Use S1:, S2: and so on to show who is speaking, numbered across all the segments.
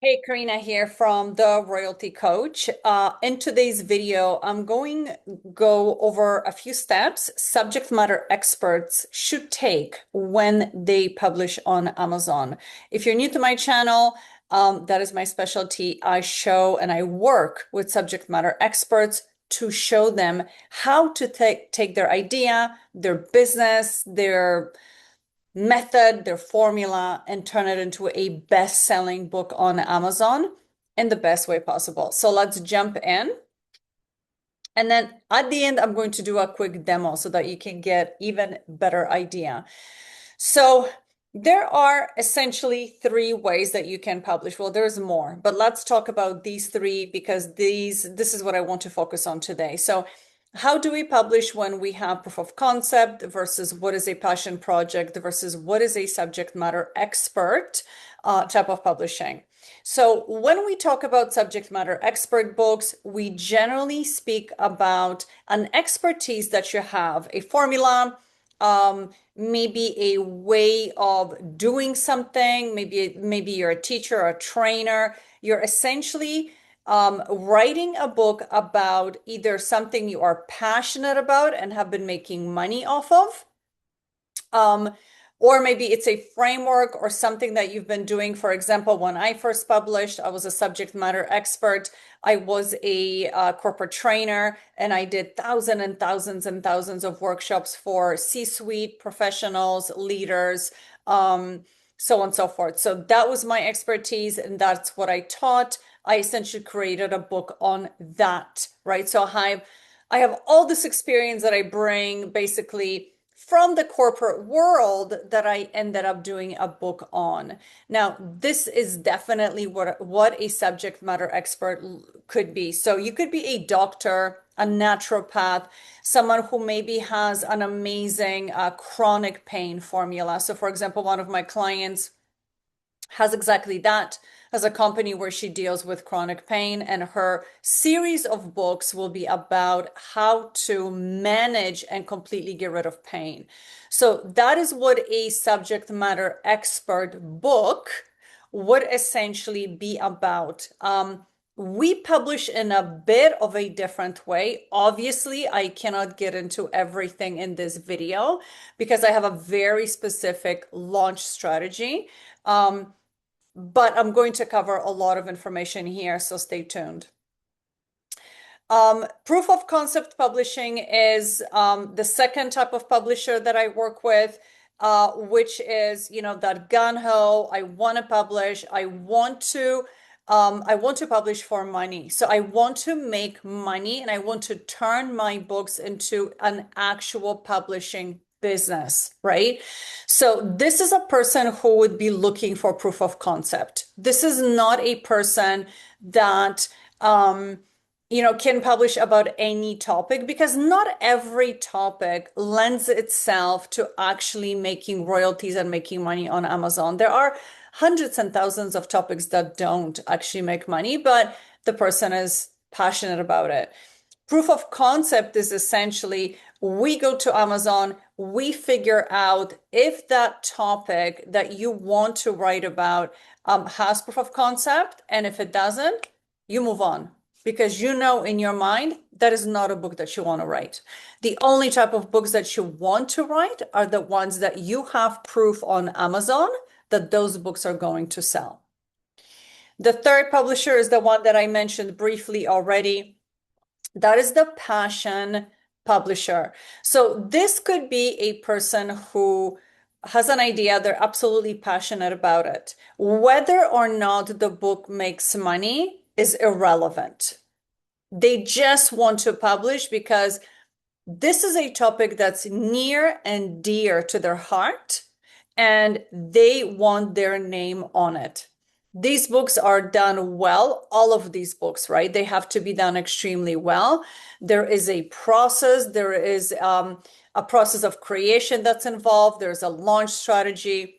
S1: Hey, Karina here from the Royalty Coach. In today's video, I'm going to go over a few steps subject matter experts should take when they publish on Amazon. If you're new to my channel, that is my specialty. I show and I work with subject matter experts to show them how to take their idea, their business, their method, their formula, and turn it into a best-selling book on Amazon in the best way possible. So let's jump in. And then at the end, I'm going to do a quick demo so that you can get even better idea. So there are essentially three ways that you can publish. Well, there's more, but let's talk about these three because this is what I want to focus on today. So how do we publish when we have proof of concept versus what is a passion project versus what is a subject matter expert type of publishing? So when we talk about subject matter expert books, we generally speak about an expertise that you have, a formula, maybe a way of doing something, maybe you're a teacher or a trainer. You're essentially writing a book about either something you are passionate about and have been making money off of, or maybe it's a framework or something that you've been doing. For example, when I first published, I was a subject matter expert. I was a corporate trainer and I did thousands and thousands and thousands of workshops for C-suite professionals, leaders, so on and so forth. So that was my expertise and that's what I taught. I essentially created a book on that, right? So I have all this experience that I bring basically from the corporate world that I ended up doing a book on. Now, this is definitely what a subject matter expert could be. So you could be a doctor, a naturopath, someone who maybe has an amazing chronic pain formula. So for example, one of my clients has exactly that, has a company where she deals with chronic pain, and her series of books will be about how to manage and completely get rid of pain. So that is what a subject matter expert book would essentially be about. We publish in a bit of a different way. Obviously, I cannot get into everything in this video because I have a very specific launch strategy. But I'm going to cover a lot of information here, so stay tuned. Proof of concept publishing is the second type of publisher that I work with, which is, that gung-ho, I want to publish, I want to publish for money. So I want to make money and I want to turn my books into an actual publishing business, right? So this is a person who would be looking for proof of concept. This is not a person that can publish about any topic because not every topic lends itself to actually making royalties and making money on Amazon. There are hundreds and thousands of topics that don't actually make money, but the person is passionate about it. Proof of concept is essentially we go to Amazon, we figure out if that topic that you want to write about has proof of concept, and if it doesn't, you move on because you know in your mind that is not a book that you want to write. The only type of books that you want to write are the ones that you have proof on Amazon that those books are going to sell. The third publisher is the one that I mentioned briefly already. That is the passion publisher. So this could be a person who has an idea, they're absolutely passionate about it. Whether or not the book makes money is irrelevant. They just want to publish because this is a topic that's near and dear to their heart, and they want their name on it. These books are done well, all of these books, right? They have to be done extremely well. There is a process, there is a process of creation that's involved, there's a launch strategy.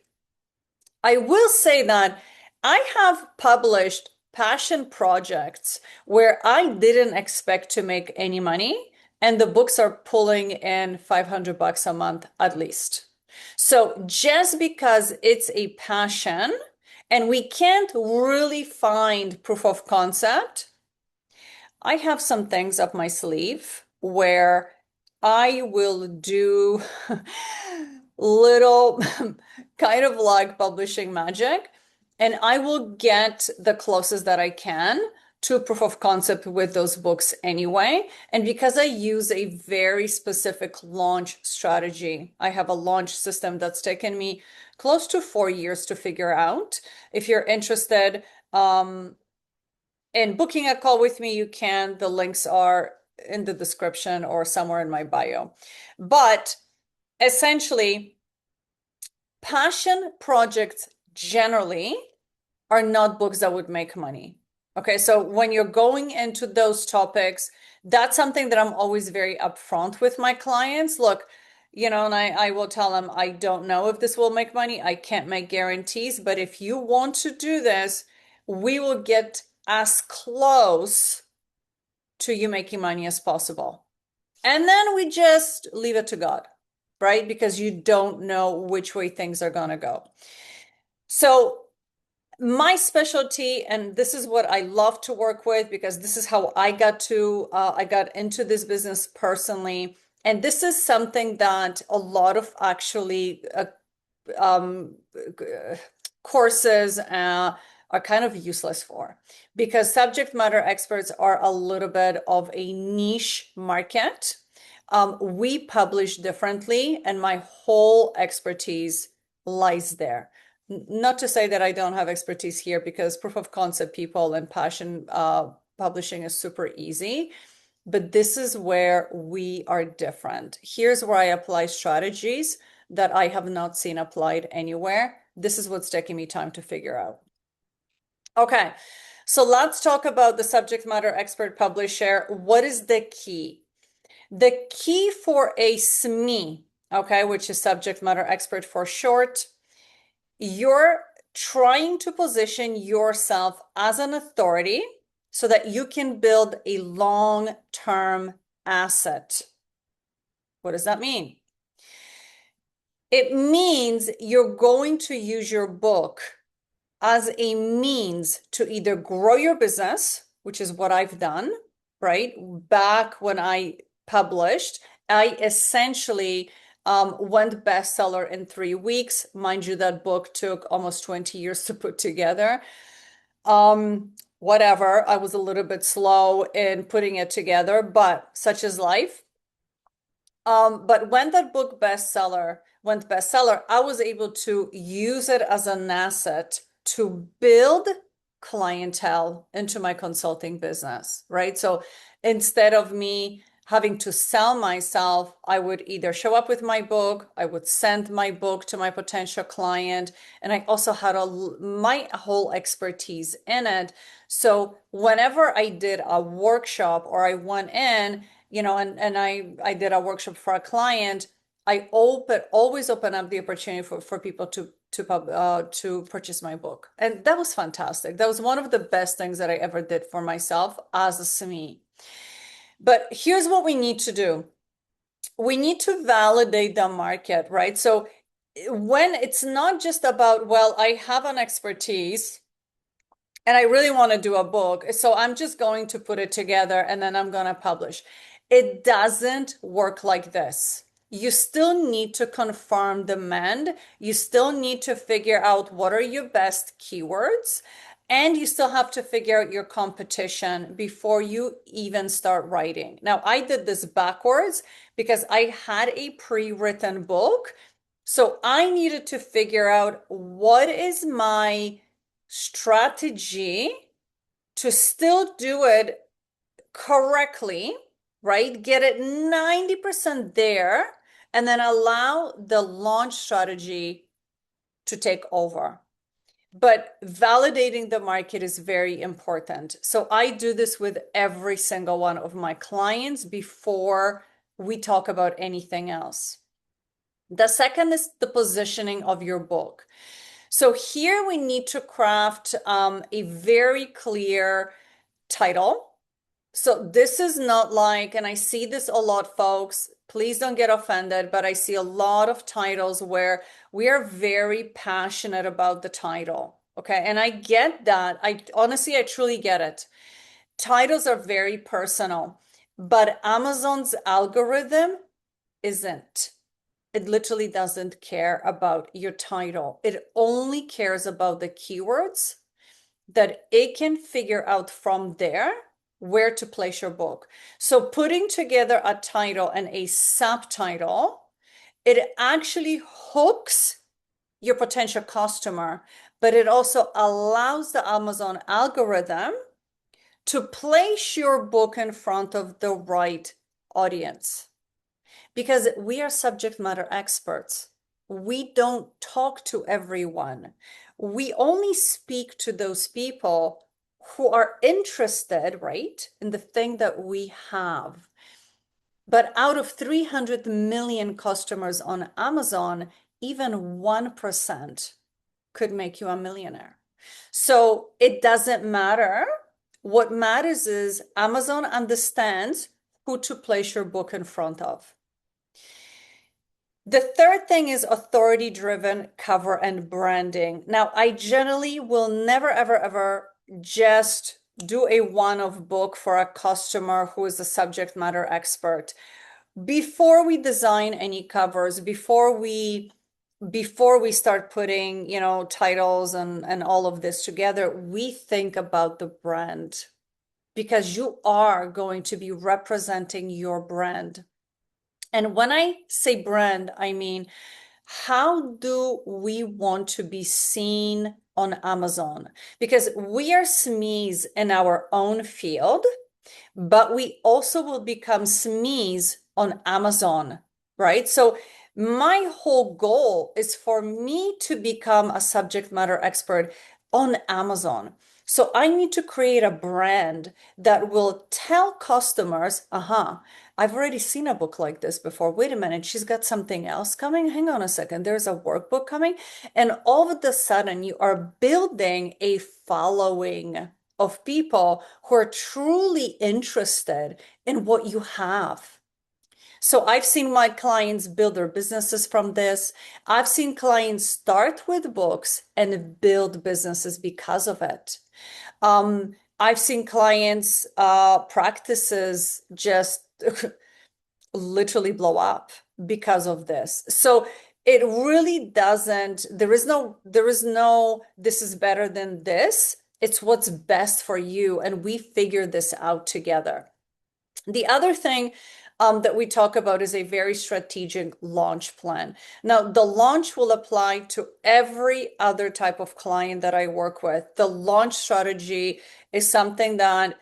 S1: I will say that I have published passion projects where I didn't expect to make any money, and the books are pulling in $500 a month at least. So just because it's a passion and we can't really find proof of concept, I have some things up my sleeve where I will do little kind of like publishing magic, and I will get the closest that I can to proof of concept with those books anyway. And because I use a very specific launch strategy, I have a launch system that's taken me close to 4 years to figure out. If you're interested, in booking a call with me, you can. The links are in the description or somewhere in my bio. But essentially, passion projects generally are not books that would make money. Okay, so when you're going into those topics, that's something that I'm always very upfront with my clients. Look, and I will tell them, I don't know if this will make money. I can't make guarantees, but if you want to do this, we will get as close to you making money as possible. And then we just leave it to God, right? Because you don't know which way things are going to go. So my specialty, and this is what I love to work with because this is how I got into this business personally. And this is something that a lot of actually um, courses are kind of useless for, because subject matter experts are a little bit of a niche market. We publish differently, and my whole expertise lies there. Not to say that I don't have expertise here, because proof of concept people and passion publishing is super easy. But this is where we are different. Here's where I apply strategies that I have not seen applied anywhere. This is what's taking me time to figure out. Okay, so let's talk about the subject matter expert publisher. What is the key? The key for a SME, okay, which is subject matter expert for short, you're trying to position yourself as an authority so that you can build a long-term asset. What does that mean? It means you're going to use your book as a means to either grow your business, which is what I've done, right? Back when I published, I essentially went bestseller in 3 weeks. Mind you, that book took almost 20 years to put together. Whatever, I was a little bit slow in putting it together, but such is life. But when that book went bestseller, I was able to use it as an asset to build clientele into my consulting business, right? So instead of me having to sell myself, I would either show up with my book, I would send my book to my potential client, and I also had my whole expertise in it. So whenever I did a workshop or I went in, and I did a workshop for a client, I always open up the opportunity for people to purchase my book. And that was fantastic. That was one of the best things that I ever did for myself as a SME. But here's what we need to do. We need to validate the market, right? So when it's not just about, well, I have an expertise and I really want to do a book, so I'm just going to put it together and then I'm going to publish. It doesn't work like this. You still need to confirm demand. You still need to figure out what are your best keywords, and you still have to figure out your competition before you even start writing. Now, I did this backwards because I had a pre-written book. So I needed to figure out what is my strategy to still do it correctly, right? Get it 90% there, and then allow the launch strategy to take over. But validating the market is very important. So I do this with every single one of my clients before we talk about anything else. The second is the positioning of your book. So here we need to craft a very clear title. So this is not like, and I see this a lot, folks, please don't get offended, but I see a lot of titles where we are very passionate about the title. Okay. And I get that. I honestly, I truly get it. Titles are very personal, but Amazon's algorithm isn't. It literally doesn't care about your title. It only cares about the keywords that it can figure out from there where to place your book. So putting together a title and a subtitle, it actually hooks your potential customer, but it also allows the Amazon algorithm to place your book in front of the right audience because we are subject matter experts. We don't talk to everyone. We only speak to those people who are interested, right, in the thing that we have. But out of 300 million customers on Amazon, even 1% could make you a millionaire. So it doesn't matter. What matters is Amazon understands who to place your book in front of. The third thing is authority-driven cover and branding. Now, I generally will never, ever, ever just do a one-off book for a customer who is a subject matter expert. Before we design any covers, before we start putting, titles and all of this together, we think about the brand because you are going to be representing your brand. And when I say brand, I mean, how do we want to be seen on Amazon? Because we are SMEs in our own field, but we also will become SMEs on Amazon, right? So my whole goal is for me to become a subject matter expert on Amazon. So I need to create a brand that will tell customers, I've already seen a book like this before. Wait a minute, she's got something else coming. Hang on a second, there's a workbook coming. And all of a sudden, you are building a following of people who are truly interested in what you have. So I've seen my clients build their businesses from this. I've seen clients start with books and build businesses because of it. I've seen clients' practices just literally blow up because of this. So it really doesn't, there is no, this is better than this. It's what's best for you. And we figure this out together. The other thing that we talk about is a very strategic launch plan. Now, the launch will apply to every other type of client that I work with. The launch strategy is something that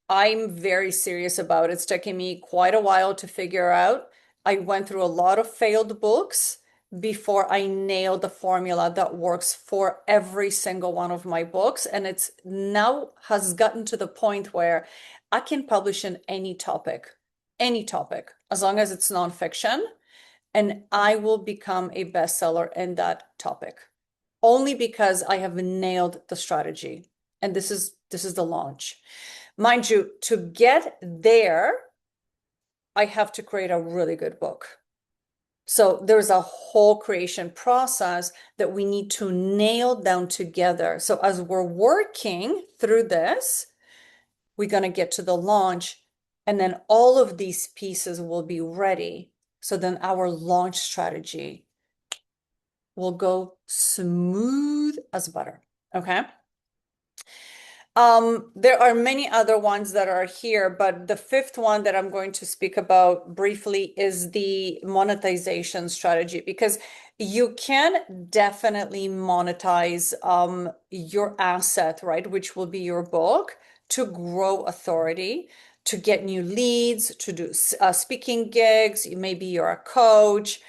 S1: I'm very serious about. It's taken me quite a while to figure out. I went through a lot of failed books before I nailed the formula that works for every single one of my books. And it's now has gotten to the point where I can publish in any topic, as long as it's nonfiction, and I will become a bestseller in that topic only because I have nailed the strategy. And this is the launch. Mind you, to get there, I have to create a really good book. So there's a whole creation process that we need to nail down together. So as we're working through this, we're going to get to the launch, and then all of these pieces will be ready. So then our launch strategy will go smooth as butter. Okay. There are many other ones that are here, but the fifth one that I'm going to speak about briefly is the monetization strategy, because you can definitely monetize your asset, right? Which will be your book, to grow authority, to get new leads, to do speaking gigs. Maybe you're a coach.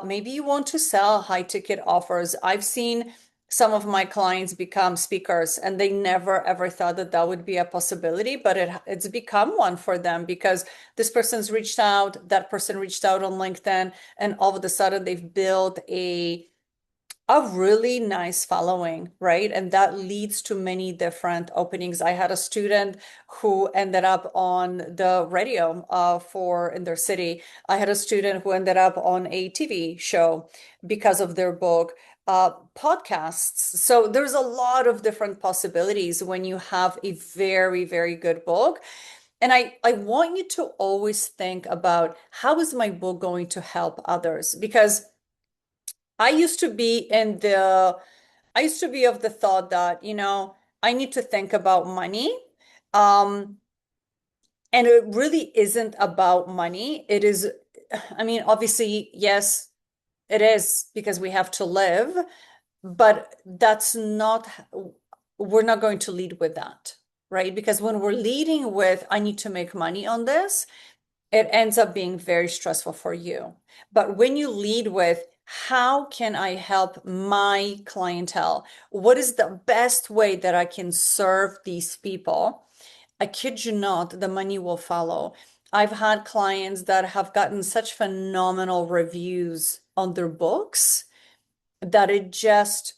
S1: Maybe you want to sell high ticket offers. I've seen some of my clients become speakers, and they never ever thought that that would be a possibility, but it's become one for them because this person's reached out, that person reached out on LinkedIn, and all of a sudden they've built a really nice following, right? And that leads to many different openings. I had a student who ended up on the radio in their city. I had a student who ended up on a TV show because of their book. podcasts. So there's a lot of different possibilities when you have a very, very good book. And I want you to always think about how is my book going to help others? Because I used to be in the, I used to be of the thought that, I need to think about money. Um, and it really isn't about money. It is, I mean, obviously, yes, it is because we have to live, but that's not, we're not going to lead with that, right? Because when we're leading with, I need to make money on this, it ends up being very stressful for you. But when you lead with, how can I help my clientele? What is the best way that I can serve these people? I kid you not, the money will follow. I've had clients that have gotten such phenomenal reviews on their books that it just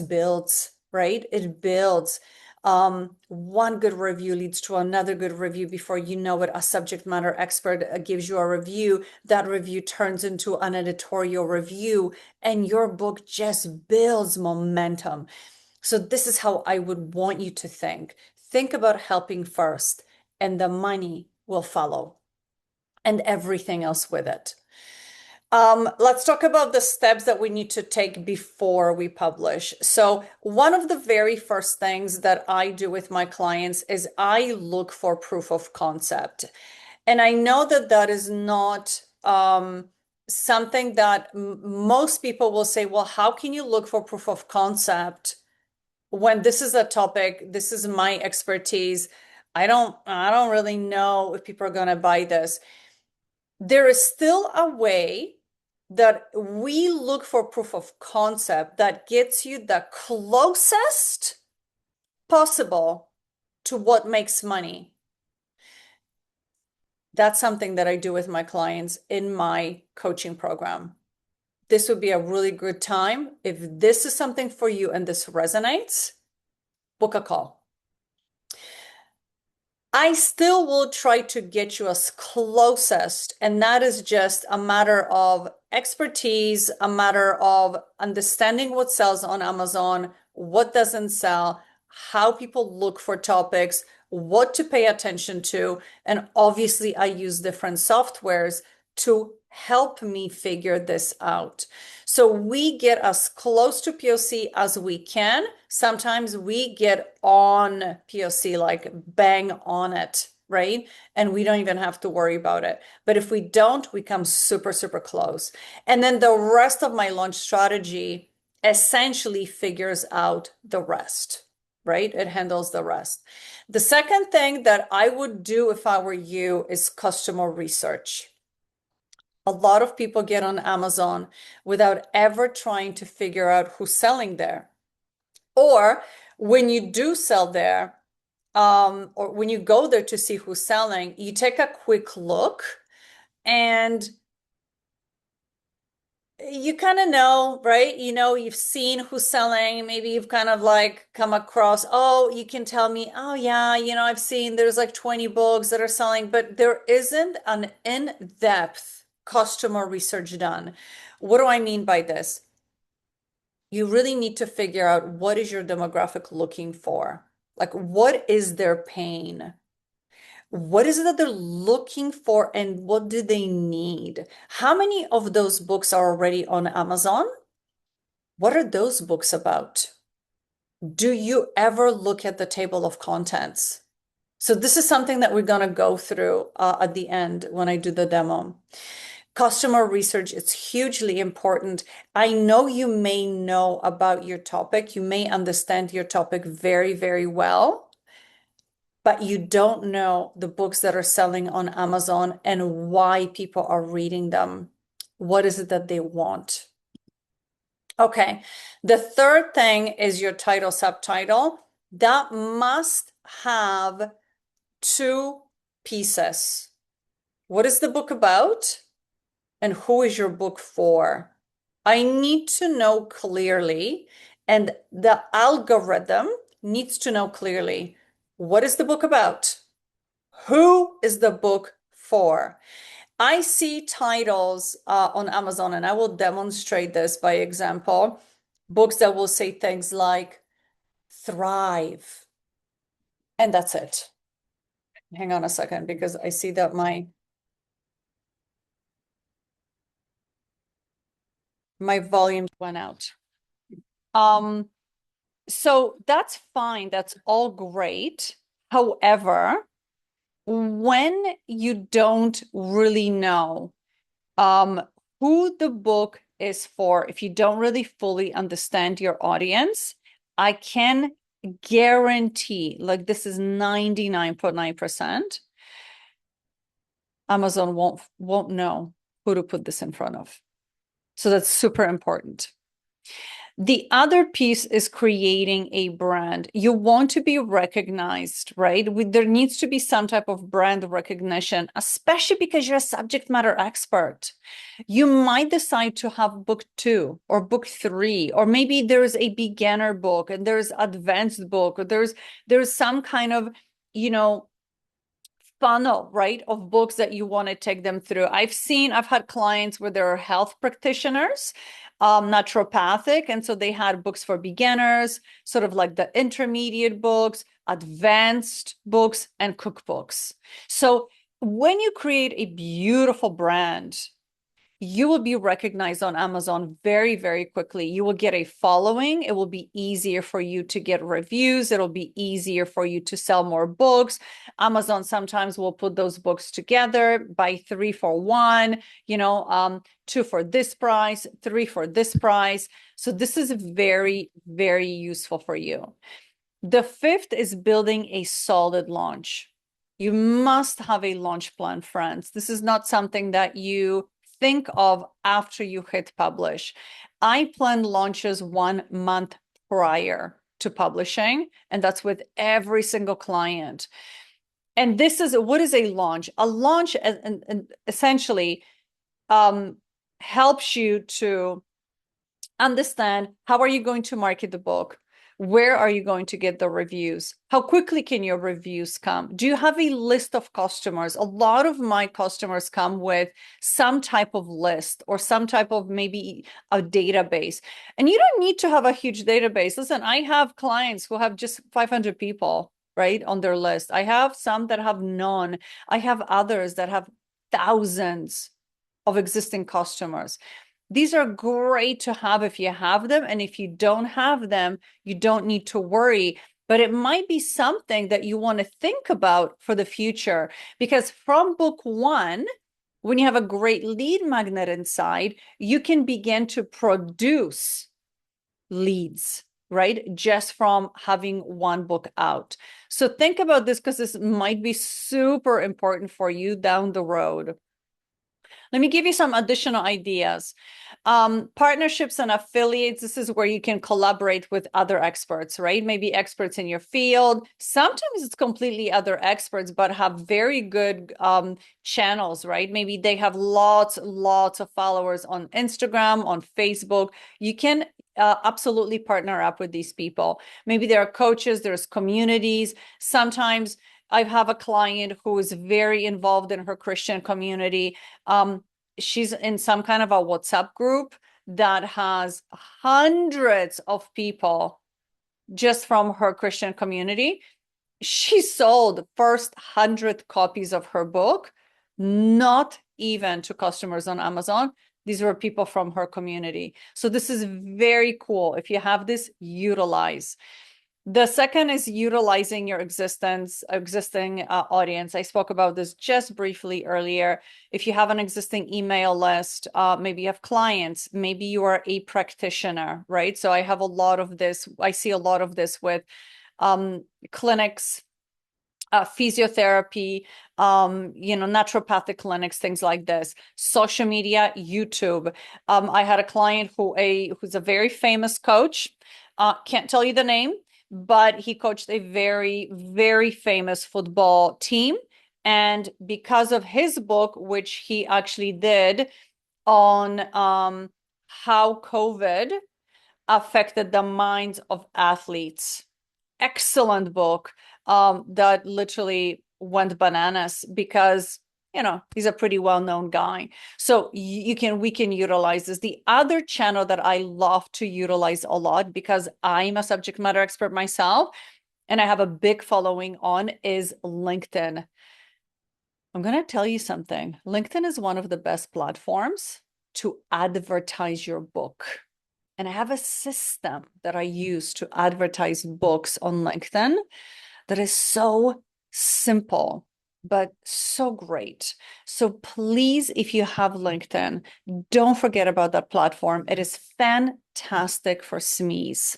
S1: builds, right? It builds. One good review leads to another good review. Before you know it, a subject matter expert gives you a review. That review turns into an editorial review, and your book just builds momentum. So this is how I would want you to think. Think about helping first, and the money will follow, and everything else with it. Let's talk about the steps that we need to take before we publish. So one of the very first things that I do with my clients is I look for proof of concept. And I know that that is not something that most people will say, well, how can you look for proof of concept when this is a topic, this is my expertise. I don't really know if people are going to buy this. There is still a way that we look for proof of concept that gets you the closest possible to what makes money. That's something that I do with my clients in my coaching program. This would be a really good time. If this is something for you and this resonates, book a call. I still will try to get you as closest, and that is just a matter of expertise, a matter of understanding what sells on Amazon, what doesn't sell, how people look for topics, what to pay attention to. And obviously, I use different softwares to help me figure this out. So we get as close to POC as we can. Sometimes we get on POC, like bang on it, right? And we don't even have to worry about it. But if we don't, we come super, super close. And then the rest of my launch strategy essentially figures out the rest, right? It handles the rest. The second thing that I would do if I were you is customer research. A lot of people get on Amazon without ever trying to figure out who's selling there. Or when you do sell there, or when you go there to see who's selling, you take a quick look and you kind of know, right? You've seen who's selling. Maybe you've kind of like come across, oh, you can tell me, oh, yeah, I've seen there's like 20 books that are selling, but there isn't an in-depth customer research done. What do I mean by this? You really need to figure out what is your demographic looking for? Like, what is their pain? What is it that they're looking for and what do they need? How many of those books are already on Amazon? What are those books about? Do you ever look at the table of contents? So this is something that we're going to go through at the end when I do the demo. Customer research is hugely important. I know you may know about your topic. You may understand your topic very, very well, but you don't know the books that are selling on Amazon and why people are reading them. What is it that they want? Okay. The third thing is your title, subtitle. That must have two pieces. What is the book about? And who is your book for? I need to know clearly, and the algorithm needs to know clearly, what is the book about? Who is the book for? I see titles on Amazon, and I will demonstrate this by example. Books that will say things like thrive, and that's it. Hang on a second, because I see that my volume went out. Um, so that's fine. That's all great. However, when you don't really know um, who the book is for, if you don't really fully understand your audience, I can guarantee, like this is 99.9%, Amazon won't know who to put this in front of. So that's super important. The other piece is creating a brand. You want to be recognized, right? There needs to be some type of brand recognition, especially because you're a subject matter expert. You might decide to have book 2 or book 3, or maybe there's a beginner book and there's advanced book, or there's some kind of, you know, funnel, right, of books that you want to take them through. I've had clients where there are health practitioners, naturopathic, and so they had books for beginners, sort of like the intermediate books, advanced books, and cookbooks. So when you create a beautiful brand, you will be recognized on Amazon very, very quickly. You will get a following. It will be easier for you to get reviews. It'll be easier for you to sell more books. Amazon sometimes will put those books together, buy 3 for 1, 2 for this price, 3 for this price. So this is very, very useful for you. The fifth is building a solid launch. You must have a launch plan, friends. This is not something that you think of after you hit publish. I plan launches 1 month prior to publishing, and that's with every single client. And this is what is a launch? A launch essentially helps you to understand how are you going to market the book? Where are you going to get the reviews? How quickly can your reviews come? Do you have a list of customers? A lot of my customers come with some type of list or some type of maybe a database. And you don't need to have a huge database. Listen, I have clients who have just 500 people, right, on their list. I have some that have none. I have others that have thousands of existing customers. These are great to have if you have them. And if you don't have them, you don't need to worry. But it might be something that you want to think about for the future. Because from book 1, when you have a great lead magnet inside, you can begin to produce leads, right? Just from having 1 book out. So think about this, because this might be super important for you down the road. Let me give you some additional ideas. Partnerships and affiliates, this is where you can collaborate with other experts, right? Maybe experts in your field. Sometimes it's completely other experts, but have very good channels, right? Maybe they have lots of followers on Instagram, on Facebook. You can absolutely partner up with these people. Maybe there are coaches, there's communities. Sometimes I have a client who is very involved in her Christian community. She's in some kind of a WhatsApp group that has hundreds of people just from her Christian community. She sold first 100 copies of her book, not even to customers on Amazon. These were people from her community. So this is very cool. If you have this, utilize. The second is utilizing your existing audience. I spoke about this just briefly earlier. If you have an existing email list, maybe you have clients, maybe you are a practitioner, right? So I have a lot of this. I see a lot of this with clinics, physiotherapy, naturopathic clinics, things like this. Social media, YouTube. I had a client who's a very famous coach. Can't tell you the name, but he coached a very, very famous football team. And because of his book, which he actually did on how COVID affected the minds of athletes. Excellent book that literally went bananas because he's a pretty well-known guy. So we can utilize this. The other channel that I love to utilize a lot, because I'm a subject matter expert myself and I have a big following on, is LinkedIn. I'm going to tell you something. LinkedIn is one of the best platforms to advertise your book. And I have a system that I use to advertise books on LinkedIn that is so simple, but so great. So please, if you have LinkedIn, don't forget about that platform. It is fantastic for SMEs.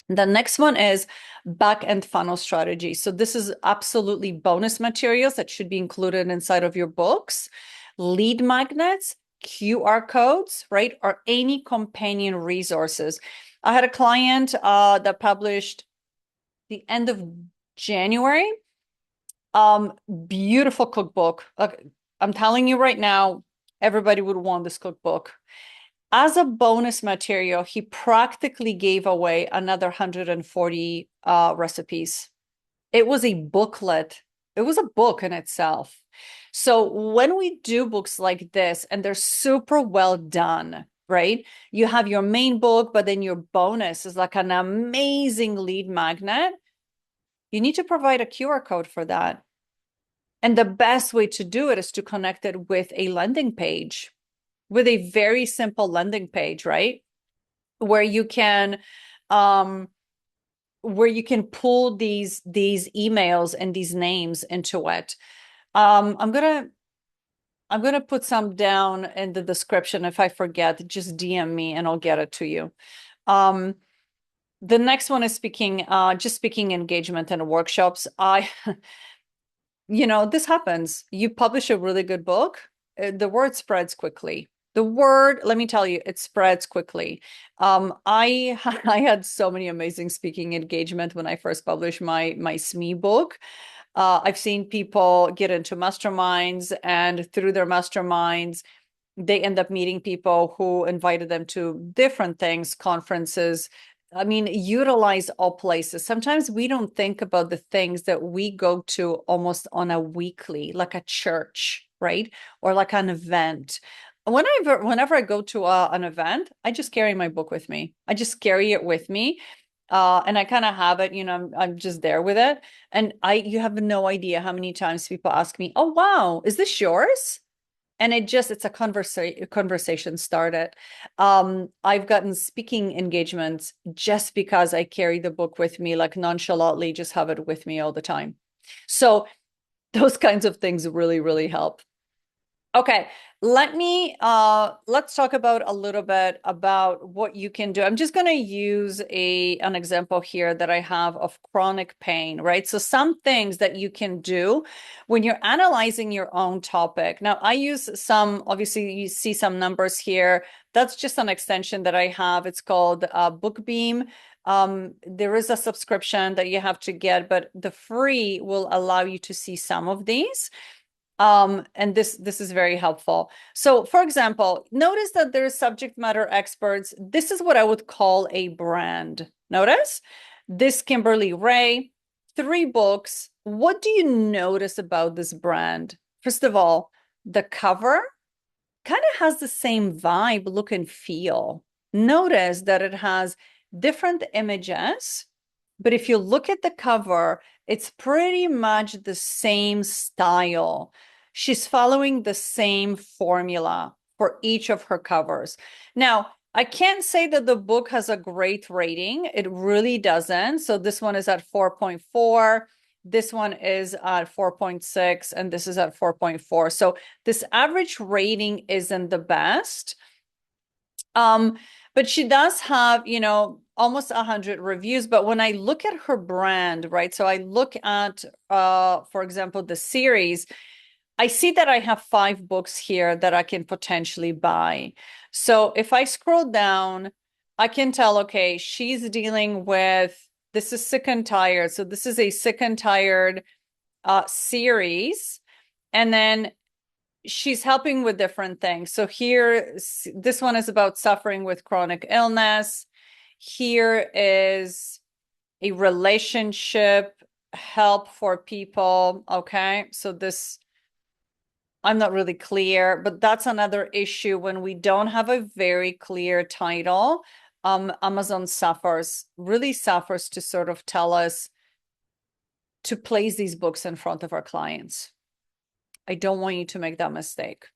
S1: The next one is back end funnel strategy. So this is absolutely bonus materials that should be included inside of your books. Lead magnets, QR codes, right? Or any companion resources. I had a client that published the end of January. Beautiful cookbook. I'm telling you right now, everybody would want this cookbook. As a bonus material, he practically gave away another 140 recipes. It was a booklet. It was a book in itself. So when we do books like this, and they're super well done, right? You have your main book, but then your bonus is like an amazing lead magnet. You need to provide a QR code for that. And the best way to do it is to connect it with a landing page, with a very simple landing page, right? Where you can pull these emails and these names into it. I'm gonna put some down in the description. If I forget, just DM me and I'll get it to you. The next one is speaking engagement and workshops. This happens. You publish a really good book, the word spreads quickly. The word, let me tell you, it spreads quickly. I I had so many amazing speaking engagement when I first published my SME book. I've seen people get into masterminds, and through their masterminds, they end up meeting people who invited them to different things, conferences. I mean, utilize all places. Sometimes we don't think about the things that we go to almost on a weekly, like a church, right? Or like an event. Whenever I go to an event, I just carry my book with me. I just carry it with me. And I kind of have it, I'm just there with it. And you have no idea how many times people ask me, "Oh, wow, is this yours?" And it's a conversation started. I've gotten speaking engagements just because I carry the book with me, like nonchalantly, just have it with me all the time. So those kinds of things really, really help. Okay, let's talk about a little bit about what you can do. I'm just going to use an example here that I have of chronic pain, right? So some things that you can do when you're analyzing your own topic. Now, I use obviously you see some numbers here. That's just an extension that I have. It's called BookBeam. There is a subscription that you have to get, but the free will allow you to see some of these. And this is very helpful. So for example, notice that there's subject matter experts. This is what I would call a brand. Notice this Kimberly Ray, 3 books. What do you notice about this brand? First of all, the cover kind of has the same vibe, look, and feel. Notice that it has different images, but if you look at the cover, it's pretty much the same style. She's following the same formula for each of her covers. Now, I can't say that the book has a great rating. It really doesn't. So this one is at 4.4. This one is at 4.6, and this is at 4.4. So this average rating isn't the best. But she does have, almost 100 reviews. But when I look at her brand, right? So I look at, for example, the series, I see that I have 5 books here that I can potentially buy. So if I scroll down, I can tell, okay, she's dealing with, this is Sick and Tired. So this is a Sick and Tired series. And then she's helping with different things. So here, this one is about suffering with chronic illness. Here is a relationship help for people. Okay. So this I'm not really clear, but that's another issue when we don't have a very clear title. Amazon really suffers to sort of tell us to place these books in front of our clients. I don't want you to make that mistake.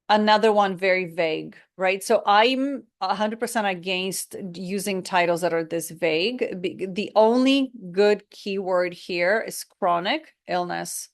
S1: Another one very vague, right? So I'm 100% against using titles that are this vague. The only good keyword here is chronic illness.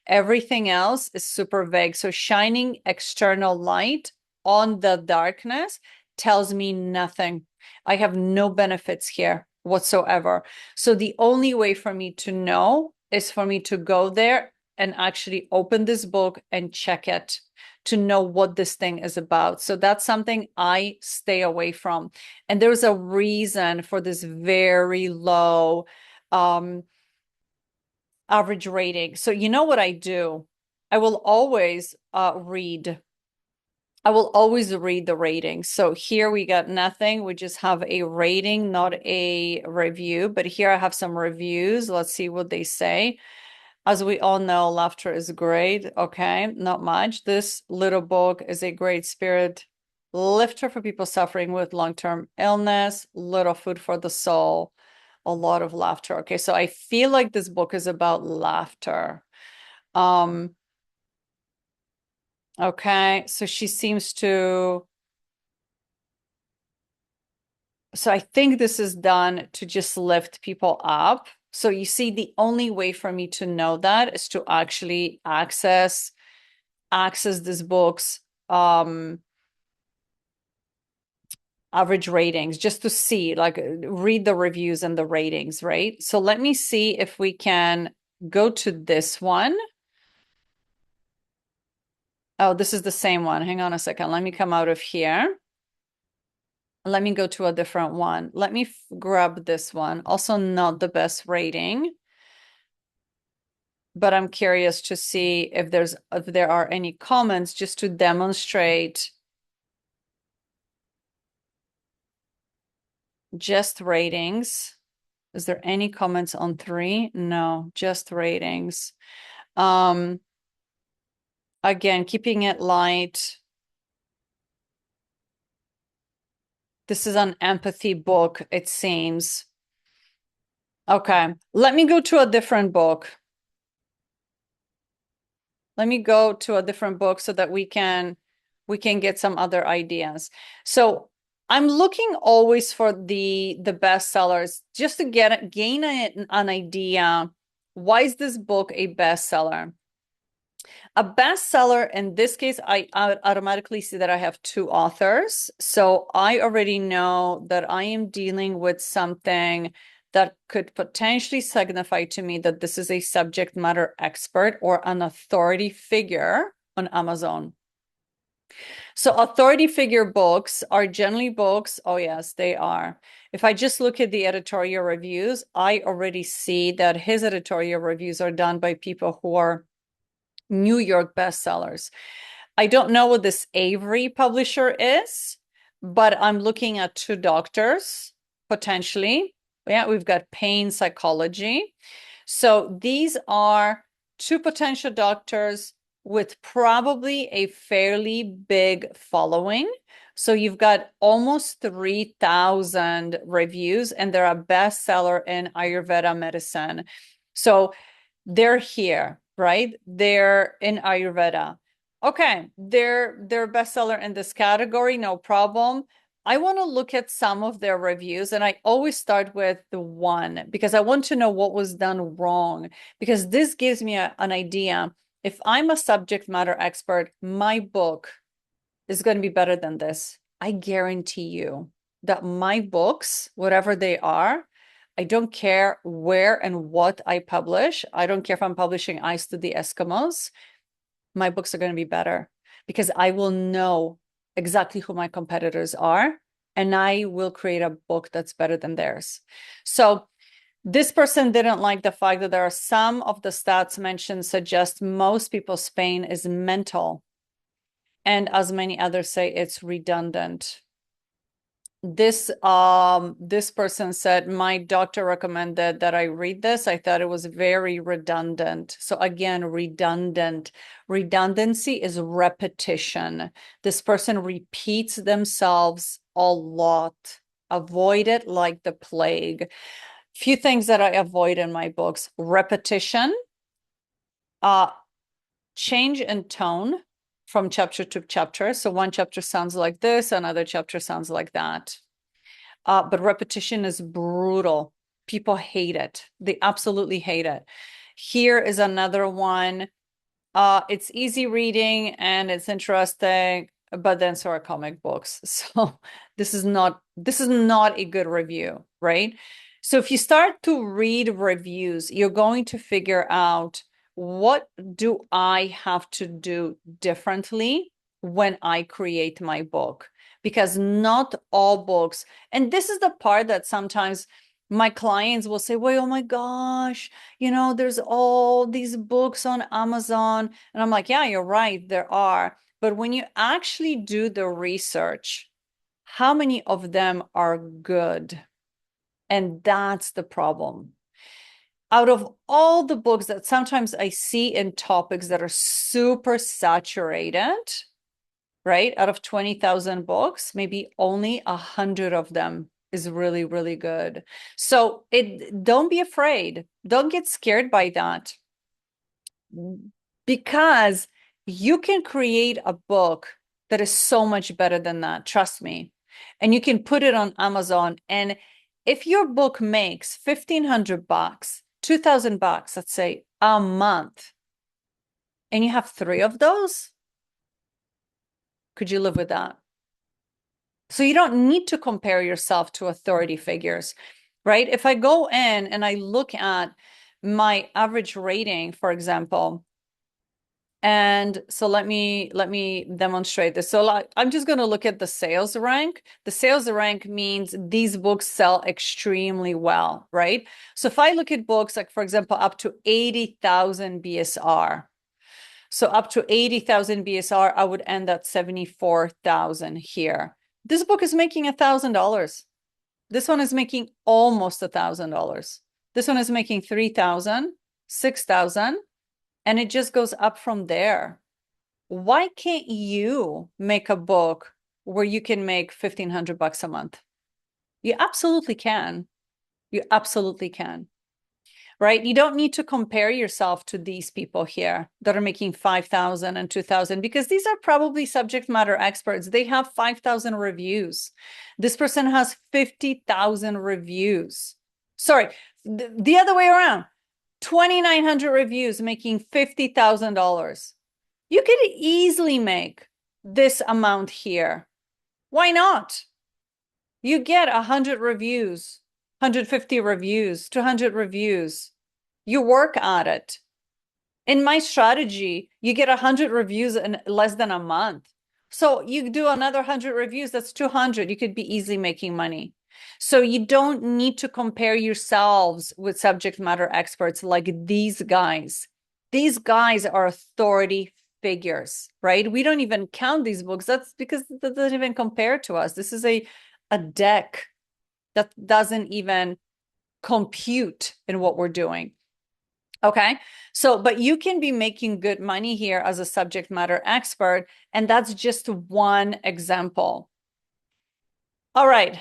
S1: Everything else is super vague. So shining external light on the darkness tells me nothing. I have no benefits here whatsoever. So the only way for me to know is for me to go there and actually open this book and check it to know what this thing is about. So that's something I stay away from. And there's a reason for this very low average rating. So you know what I do? I will always read the ratings. So here we got nothing. We just have a rating, not a review. But here I have some reviews. Let's see what they say. As we all know, laughter is great. Okay, not much. This little book is a great spirit lifter for people suffering with long-term illness, little food for the soul, a lot of laughter. Okay, so I feel like this book is about laughter. Okay, so she seems to, so I think this is done to just lift people up. So you see, the only way for me to know that is to actually access this book's average ratings, just to see, like, read the reviews and the ratings, right? So let me see if we can go to this one. Oh, this is the same one. Hang on a second. Let me come out of here. Let me go to a different one. Let me grab this one. Also not the best rating, but I'm curious to see if there are any comments just to demonstrate just ratings. Is there any comments on 3? No, just ratings. Again, keeping it light. This is an empathy book, it seems. Okay, let me go to a different book. Let me go to a different book so that we can get some other ideas. So I'm looking always for the bestsellers just to gain an idea. Why is this book a bestseller? A bestseller, in this case, I automatically see that I have 2 authors. So I already know that I am dealing with something that could potentially signify to me that this is a subject matter expert or an authority figure on Amazon. So authority figure books are generally books. Oh, yes, they are. If I just look at the editorial reviews, I already see that his editorial reviews are done by people who are New York bestsellers. I don't know what this Avery publisher is, but I'm looking at 2 doctors potentially. Yeah, we've got pain psychology. So these are 2 potential doctors with probably a fairly big following. So you've got almost 3,000 reviews, and they're a bestseller in Ayurveda medicine. So they're here, right? They're in Ayurveda. Okay, they're bestseller in this category, no problem. I want to look at some of their reviews, and I always start with the 1 because I want to know what was done wrong, because this gives me an idea. If I'm a subject matter expert, my book is going to be better than this. I guarantee you that my books, whatever they are, I don't care where and what I publish. I don't care if I'm publishing Ice to the Eskimos. My books are going to be better because I will know exactly who my competitors are, and I will create a book that's better than theirs. So this person didn't like the fact that there are some of the stats mentioned suggest most people's pain is mental. And as many others say, it's redundant. this person said, my doctor recommended that I read this. I thought it was very redundant. So again, redundancy is repetition. This person repeats themselves a lot. Avoid it like the plague. Few things that I avoid in my books: repetition, uh change in tone from chapter to chapter. So one chapter sounds like this, another chapter sounds like that. But repetition is brutal. People hate it. They absolutely hate it. Here is another one. It's easy reading and it's interesting, but then so are comic books. So this is not a good review, right? So if you start to read reviews, you're going to figure out, what do I have to do differently when I create my book? Because not all books, and this is the part that sometimes my clients will say, well, oh my gosh, there's all these books on Amazon. And I'm like, yeah, you're right, there are. But when you actually do the research, how many of them are good? And that's the problem. Out of all the books that sometimes I see in topics that are super saturated, right? Out of 20,000 books, maybe only 100 of them is really, really good. So don't be afraid. Don't get scared by that, because you can create a book that is so much better than that. Trust me. And you can put it on Amazon. And if your book makes 1,500 bucks, 2,000 bucks, let's say a month, and you have 3 of those, could you live with that? So you don't need to compare yourself to authority figures, right? If I go in and I look at my average rating, for example, and so let me demonstrate this. So I'm just going to look at the sales rank. The sales rank means these books sell extremely well, right? So if I look at books like, for example, up to 80,000 BSR, so up to 80,000 BSR, I would end at 74,000 here. This book is making $1,000. This one is making almost $1,000. This one is making 3,000, 6,000, and it just goes up from there. Why can't you make a book where you can make 1,500 bucks a month? You absolutely can. You absolutely can. Right? You don't need to compare yourself to these people here that are making 5,000 and 2,000, because these are probably subject matter experts. They have 5,000 reviews. This person has 50,000 reviews. Sorry, the other way around. 2,900 reviews making $50,000. You could easily make this amount here. Why not? You get 100 reviews, 150 reviews, 200 reviews. You work at it. In my strategy, you get 100 reviews in less than a month. So you do another 100 reviews, that's 200. You could be easily making money. So you don't need to compare yourselves with subject matter experts like these guys. These guys are authority figures, right? We don't even count these books. That's because that doesn't even compare to us. This is a deck that doesn't even compute in what we're doing. Okay. So, but you can be making good money here as a subject matter expert. And that's just one example. All right.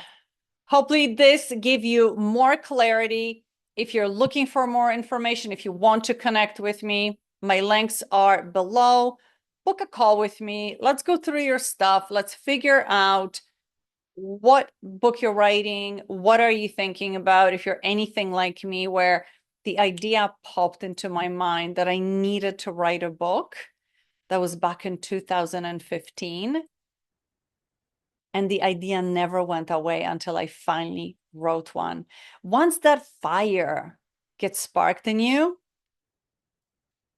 S1: Hopefully this gave you more clarity. If you're looking for more information, if you want to connect with me, my links are below. Book a call with me. Let's go through your stuff. Let's figure out what book you're writing. What are you thinking about? If you're anything like me, where the idea popped into my mind that I needed to write a book, that was back in 2015. And the idea never went away until I finally wrote one. Once that fire gets sparked in you,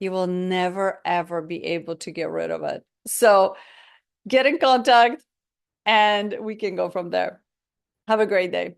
S1: you will never, ever be able to get rid of it. So get in contact and we can go from there. Have a great day.